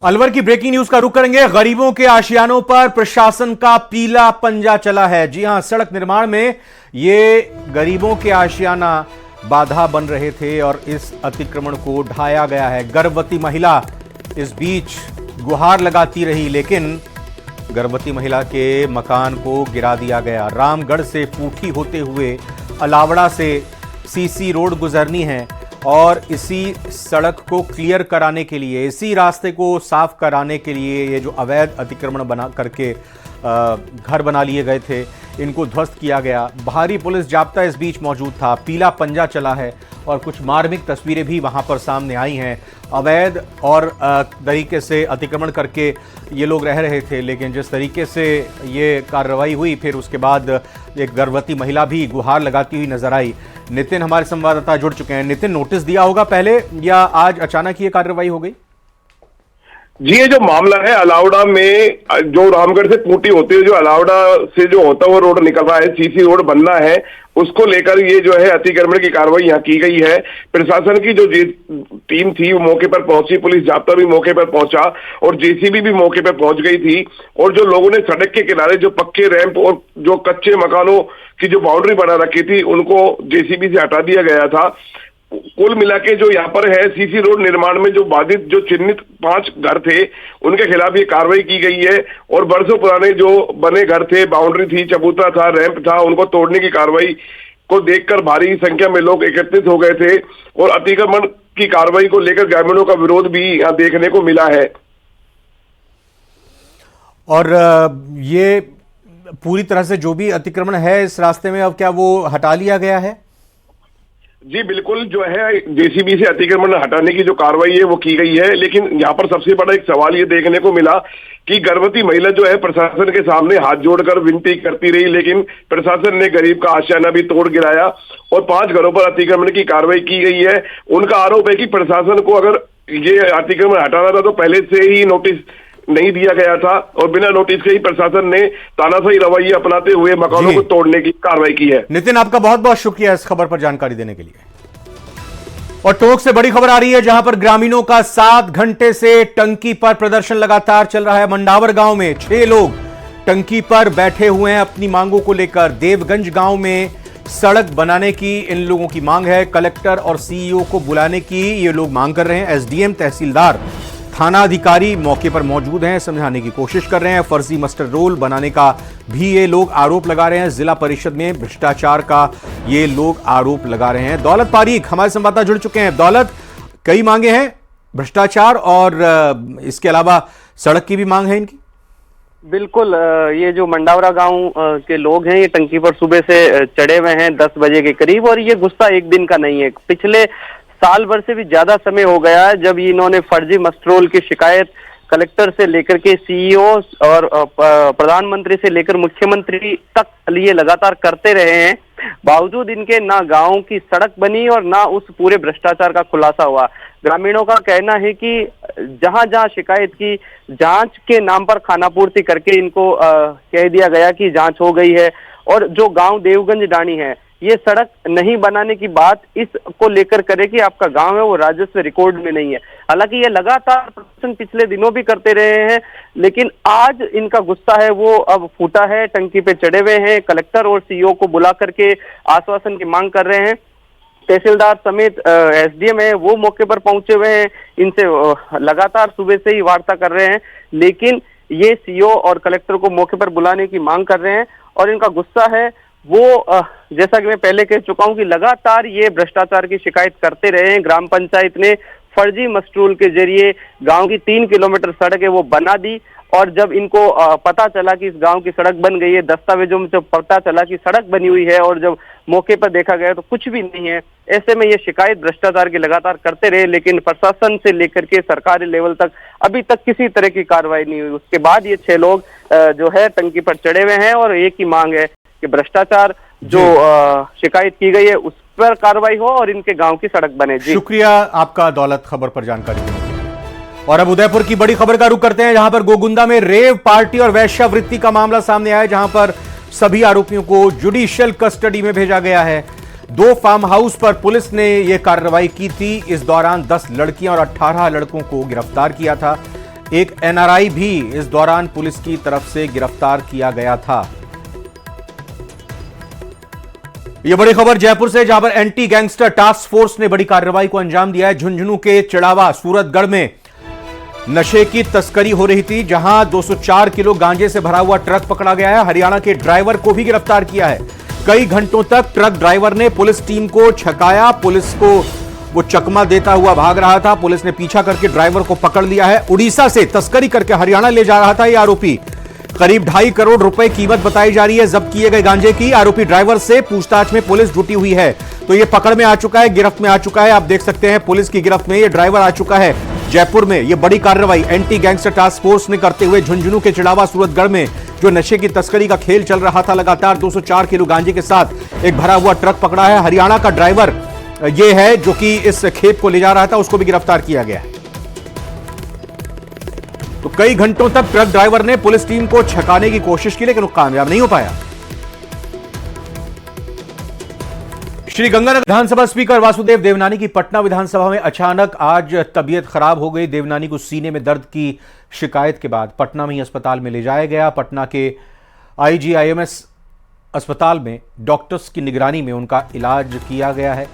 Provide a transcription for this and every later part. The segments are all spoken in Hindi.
अलवर की ब्रेकिंग न्यूज का रुख करेंगे। गरीबों के आशियानों पर प्रशासन का पीला पंजा चला है। जी हां, सड़क निर्माण में ये गरीबों के आशियाना बाधा बन रहे थे और इस अतिक्रमण को ढाया गया है। गर्भवती महिला इस बीच गुहार लगाती रही, लेकिन गर्भवती महिला के मकान को गिरा दिया गया। रामगढ़ से पूठी होते हुए अलावड़ा से सीसी रोड गुजरनी है और इसी सड़क को क्लियर कराने के लिए, इसी रास्ते को साफ कराने के लिए ये जो अवैध अतिक्रमण बना करके घर बना लिए गए थे, इनको ध्वस्त किया गया। भारी पुलिस जाब्ता इस बीच मौजूद था। पीला पंजा चला है और कुछ मार्मिक तस्वीरें भी वहां पर सामने आई हैं। अवैध और तरीके से अतिक्रमण करके ये लोग रह रहे थे, लेकिन जिस तरीके से ये कार्रवाई हुई, फिर उसके बाद एक गर्भवती महिला भी गुहार लगाती हुई नजर आई। नितिन हमारे संवाददाता जुड़ चुके हैं। नितिन, नोटिस दिया होगा पहले या आज अचानक ये कार्रवाई हो गई? जी, ये जो मामला है अलावड़ा में, जो रामगढ़ से पूटी होती है, जो अलावड़ा से जो होता हुआ रोड निकल रहा है, सीसी रोड बनना है, उसको लेकर ये जो है अतिक्रमण की कार्रवाई यहाँ की गई है। प्रशासन की जो टीम थी वो मौके पर पहुंची, पुलिस जाब्ता भी मौके पर पहुंचा और जेसीबी भी मौके पर पहुंच गई थी। और जो लोगों ने सड़क के किनारे जो पक्के रैंप और जो कच्चे मकानों की जो बाउंड्री बना रखी थी, उनको जेसीबी से हटा दिया गया था। कुल मिला के जो यहाँ पर है, सीसी रोड निर्माण में जो बाधित, जो चिन्हित 5 घर थे, उनके खिलाफ ये कार्रवाई की गई है। और बरसों पुराने जो बने घर थे, बाउंड्री थी, चबूतरा था, रैंप था, उनको तोड़ने की कार्रवाई को देखकर भारी संख्या में लोग एकत्रित हो गए थे और अतिक्रमण की कार्रवाई को लेकर ग्रामीणों का विरोध भी यहाँ देखने को मिला है। और ये पूरी तरह से जो भी अतिक्रमण है इस रास्ते में, अब क्या वो हटा लिया गया है? जी बिल्कुल, जो है जेसीबी से अतिक्रमण हटाने की जो कार्रवाई है वो की गई है। लेकिन यहाँ पर सबसे बड़ा एक सवाल ये देखने को मिला कि गर्भवती महिला जो है प्रशासन के सामने हाथ जोड़कर विनती करती रही, लेकिन प्रशासन ने गरीब का आशियाना भी तोड़ गिराया और 5 घरों पर अतिक्रमण की कार्रवाई की गई है। उनका आरोप है कि प्रशासन को अगर ये अतिक्रमण हटाना था तो पहले से ही नोटिस नहीं दिया गया था और बिना नोटिस के ही प्रशासन ने तानाशाही रवैया अपनाते हुए मकानों को तोड़ने की कार्रवाई की है। नितिन, आपका बहुत बहुत शुक्रिया इस खबर पर जानकारी देने के लिए। और टोंक से बड़ी खबर आ रही है, जहां पर ग्रामीणों का 7 घंटे से टंकी पर प्रदर्शन लगातार चल रहा है। मंडावर गांव में 6 लोग टंकी पर बैठे हुए हैं अपनी मांगों को लेकर। देवगंज गांव में सड़क बनाने की इन लोगों की मांग है। कलेक्टर और सीईओ को बुलाने की ये लोग मांग कर रहे हैं। एसडीएम, तहसीलदार, थाना अधिकारी मौके पर मौजूद हैं, समझाने की कोशिश कर रहे हैं। फर्जी मास्टर रोल बनाने का भी ये लोग आरोप लगा रहे हैं। जिला परिषद में भ्रष्टाचार का ये लोग आरोप लगा रहे हैं। दौलत पारीख हमारे संवाददाता जुड़ चुके हैं। दौलत, कई मांगे हैं, भ्रष्टाचार और इसके अलावा सड़क की भी मांग है इनकी। बिल्कुल, ये जो मंडावरा गांव के लोग हैं, ये टंकी पर सुबह से चढ़े हुए हैं 10 बजे के करीब। और ये गुस्सा एक दिन का नहीं है, पिछले साल भर से भी ज्यादा समय हो गया है जब इन्होंने फर्जी मस्टरोल की शिकायत कलेक्टर से लेकर के सीईओ और प्रधानमंत्री से लेकर मुख्यमंत्री तक लिए लगातार करते रहे हैं। बावजूद इनके ना गांव की सड़क बनी और ना उस पूरे भ्रष्टाचार का खुलासा हुआ। ग्रामीणों का कहना है कि जहां जहां शिकायत की, जांच के नाम पर खानापूर्ति करके इनको कह दिया गया कि जांच हो गई है। और जो गांव देवगंज डाणी है, ये सड़क नहीं बनाने की बात इसको लेकर करे कि आपका गांव है वो राजस्व रिकॉर्ड में नहीं है। हालांकि ये लगातार प्रदर्शन पिछले दिनों भी करते रहे हैं, लेकिन आज इनका गुस्सा है वो अब फूटा है। टंकी पे चढ़े हुए हैं, कलेक्टर और सीईओ को बुला करके आश्वासन की मांग कर रहे हैं। तहसीलदार समेत एसडीएम है वो मौके पर पहुंचे हुए हैं, इनसे लगातार सुबह से ही वार्ता कर रहे हैं, लेकिन ये सीईओ और कलेक्टर को मौके पर बुलाने की मांग कर रहे हैं। और इनका गुस्सा है वो जैसा कि मैं पहले कह चुका हूं कि लगातार ये भ्रष्टाचार की शिकायत करते रहे हैं। ग्राम पंचायत ने फर्जी मस्टरूल के जरिए गांव की 3 किलोमीटर सड़क है वो बना दी। और जब इनको पता चला कि इस गांव की सड़क बन गई है, दस्तावेजों में जब पता चला कि सड़क बनी हुई है और जब मौके पर देखा गया तो कुछ भी नहीं है, ऐसे में ये शिकायत भ्रष्टाचार की लगातार करते रहे। लेकिन प्रशासन से लेकर के सरकारी लेवल तक अभी तक किसी तरह की कार्रवाई नहीं हुई। उसके बाद ये 6 लोग जो है टंकी पर चढ़े हुए हैं और एक ही मांग है कि भ्रष्टाचार जो शिकायत की गई है उस पर कार्रवाई हो और इनके गांव की सड़क बने। जी शुक्रिया आपका दौलत, खबर पर जानकारी देने के लिए। और अब उदयपुर की बड़ी खबर का रुख करते हैं, जहां पर गोगुंदा में रेव पार्टी और वेश्यावृत्ति का मामला सामने आया, जहां पर सभी आरोपियों को जुडिशियल कस्टडी में भेजा गया है। 2 फार्म हाउस पर पुलिस ने यह कार्रवाई की थी। इस दौरान 10 लड़कियां और 18 लड़कों को गिरफ्तार किया था। एक एनआरआई भी इस दौरान पुलिस की तरफ से गिरफ्तार किया गया था। यह बड़ी खबर जयपुर से, जहां पर एंटी गैंगस्टर टास्क फोर्स ने बड़ी कार्रवाई को अंजाम दिया है। झुंझुनू के चिड़ावा सूरतगढ़ में नशे की तस्करी हो रही थी, जहां 204 किलो गांजे से भरा हुआ ट्रक पकड़ा गया है। हरियाणा के ड्राइवर को भी गिरफ्तार किया है। कई घंटों तक ट्रक ड्राइवर ने पुलिस टीम को छकाया, पुलिस को वो चकमा देता हुआ भाग रहा था। पुलिस ने पीछा करके ड्राइवर को पकड़ लिया है। उड़ीसा से तस्करी करके हरियाणा ले जा रहा था यह आरोपी। करीब 2.5 करोड़ रुपए कीमत बताई जा रही है जब्त किए गए गांजे की। आरोपी ड्राइवर से पूछताछ में पुलिस जुटी हुई है, तो यह पकड़ में आ चुका है, गिरफ्त में आ चुका है। आप देख सकते हैं पुलिस की गिरफ्त में यह ड्राइवर आ चुका है। जयपुर में यह बड़ी कार्रवाई एंटी गैंगस्टर टास्क फोर्स ने करते हुए झुंझुनू के चिड़ावा सूरतगढ़ में जो नशे की तस्करी का खेल चल रहा था, लगातार 204 किलो गांजे के साथ एक भरा हुआ ट्रक पकड़ा है। हरियाणा का ड्राइवर यह है जो कि इस खेप को ले जा रहा था, उसको भी गिरफ्तार किया गया है। तो कई घंटों तक ट्रक ड्राइवर ने पुलिस टीम को छकाने की कोशिश की, लेकिन वो कामयाब नहीं हो पाया। श्री गंगानगर विधानसभा स्पीकर वासुदेव देवनानी की पटना विधानसभा में अचानक आज तबीयत खराब हो गई। देवनानी को सीने में दर्द की शिकायत के बाद पटना में ही अस्पताल में ले जाया गया। पटना के IGIMS अस्पताल में डॉक्टर्स की निगरानी में उनका इलाज किया गया है।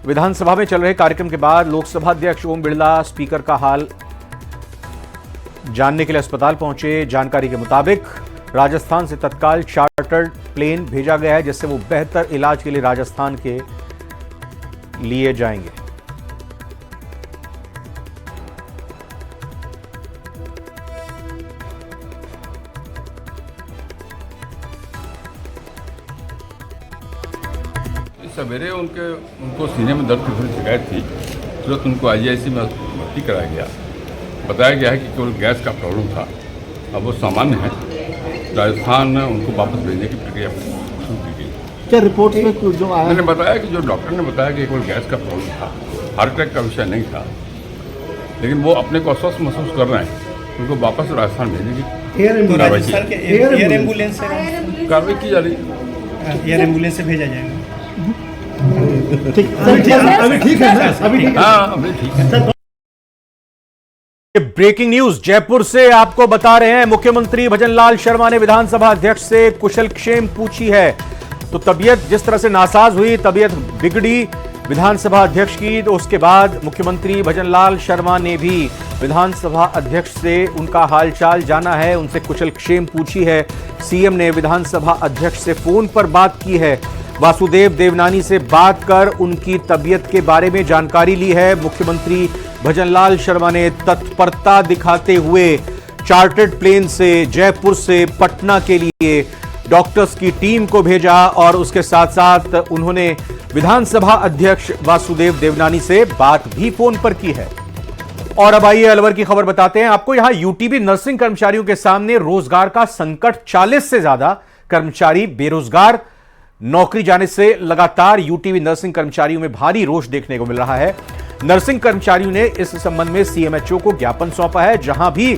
विधानसभा में चल रहे कार्यक्रम के बाद लोकसभा अध्यक्ष ओम बिरला स्पीकर का हाल जानने के लिए अस्पताल पहुंचे। जानकारी के मुताबिक राजस्थान से तत्काल चार्टर्ड प्लेन भेजा गया है, जिससे वो बेहतर इलाज के लिए राजस्थान के लिए जाएंगे। सवेरे उनको सीने में दर्द की थोड़ी शिकायत थी, तुरंत उनको IGIC में भर्ती कराया गया। बताया गया है कि केवल गैस का प्रॉब्लम था, अब वो सामान्य है। राजस्थान में उनको वापस भेजने की प्रक्रिया शुरू की गई। क्या रिपोर्ट में जो आया? मैंने बताया कि जो डॉक्टर ने बताया कि केवल गैस का प्रॉब्लम था, हार्ट अटैक का विषय नहीं था, लेकिन वो अपने को अस्वस्थ महसूस कर रहे हैं। उनको वापस राजस्थान भेजने की एयर एम्बुलेंस से कार्रवाई की जा रही है। एयर एम्बुलेंस से भेजा जाएगा। अभी ठीक है ना? अभी ठीक है। हाँ, अभी ठीक है। ब्रेकिंग न्यूज जयपुर से आपको बता रहे हैं, मुख्यमंत्री भजनलाल शर्मा ने विधानसभा अध्यक्ष से कुशलक्षेम पूछी है। तो तबीयत जिस तरह से नासाज हुई, तबीयत बिगड़ी विधानसभा अध्यक्ष की, तो उसके बाद मुख्यमंत्री भजनलाल शर्मा ने भी विधानसभा अध्यक्ष से उनका हालचाल जाना है, उनसे कुशलक्षेम पूछी है। सीएम ने विधानसभा अध्यक्ष से फोन पर बात की है। वासुदेव देवनानी से बात कर उनकी तबीयत के बारे में जानकारी ली है। मुख्यमंत्री भजनलाल शर्मा ने तत्परता दिखाते हुए चार्टर्ड प्लेन से जयपुर से पटना के लिए डॉक्टर्स की टीम को भेजा और उसके साथ साथ उन्होंने विधानसभा अध्यक्ष वासुदेव देवनानी से बात भी फोन पर की है। और अब आइए अलवर की खबर बताते हैं आपको। यहां यूटीबी नर्सिंग कर्मचारियों के सामने रोजगार का संकट, 40 से ज्यादा कर्मचारी बेरोजगार। नौकरी जाने से लगातार यूटीबी नर्सिंग कर्मचारियों में भारी रोष देखने को मिल रहा है। नर्सिंग कर्मचारियों ने इस संबंध में CMHO को ज्ञापन सौंपा है। जहां भी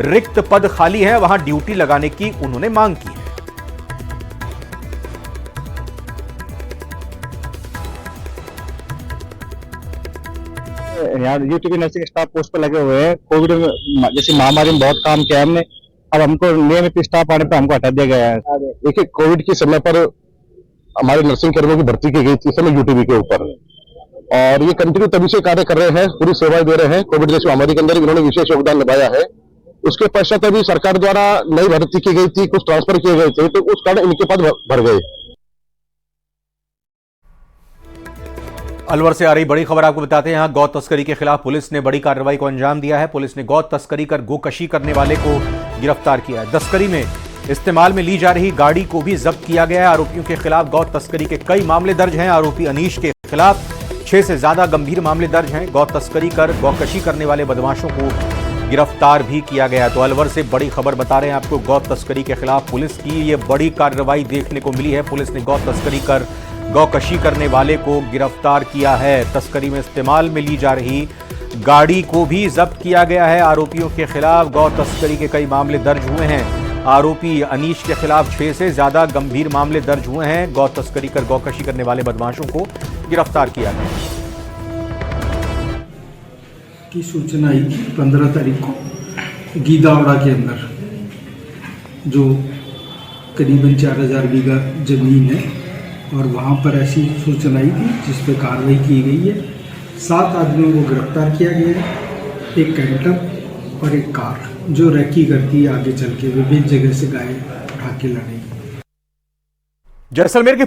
रिक्त पद खाली है वहां ड्यूटी लगाने की उन्होंने मांग की है। यहाँ यूटीबी नर्सिंग स्टाफ पोस्ट पर लगे हुए हैं। कोविड में जैसी महामारी में बहुत काम किया हमने, अब हमको नियमित स्टाफ आने पर हमको हटा दिया गया है। देखिए, कोविड के समय पर हमारे नर्सिंग कर्मियों की भर्ती की गई थी समय यूटीबी के ऊपर, और ये कंटिन्यू तभी से कार्य कर रहे हैं, पूरी सेवाएं दे रहे हैं। कोविड जैसी महामारी के अंदर इन्होंने विशेष योगदान निभाया है। उसके पश्चात अभी सरकार द्वारा नई भर्ती की गई थी, कुछ ट्रांसफर किए गए थे, तो उस कारण इनके पद भर गए। अलवर से आ रही बड़ी खबर आपको बताते हैं। यहां गौ तस्करी के खिलाफ पुलिस ने बड़ी कार्रवाई को अंजाम दिया है। पुलिस ने गौ तस्करी कर गोकशी करने वाले को गिरफ्तार किया है। तस्करी में इस्तेमाल में ली जा रही गाड़ी को भी जब्त किया गया है। आरोपियों के खिलाफ गौ तस्करी के कई मामले दर्ज हैं। आरोपी अनीश के खिलाफ 6 से ज्यादा गंभीर मामले दर्ज हैं। गौ तस्करी कर गौकशी करने वाले बदमाशों को गिरफ्तार भी किया गया। तो अलवर से बड़ी खबर बता रहे हैं आपको। गौ तस्करी के खिलाफ पुलिस की ये बड़ी कार्रवाई देखने को मिली है। पुलिस ने गौ तस्करी कर गौकशी करने वाले को गिरफ्तार किया है। तस्करी में इस्तेमाल में ली जा रही गाड़ी को भी जब्त किया गया है। आरोपियों के खिलाफ गौ तस्करी के कई मामले दर्ज हुए हैं। आरोपी अनीश के खिलाफ 6 से ज्यादा गंभीर मामले दर्ज हुए हैं। गौ तस्करी कर गौकशी करने वाले बदमाशों को गिरफ्तार किया गया की सूचना आई थी 15 तारीख को गीदावड़ा के अंदर जो करीबन 4000 बीघा ज़मीन है और वहाँ पर ऐसी सूचना आई थी जिस पर कार्रवाई की गई है। 7 आदमियों को गिरफ्तार किया गया है, एक कैंटर और एक कार जो रैकी करती है आगे चल के विभिन्न जगह से गाय उठा के लाने की। जैसलमेर के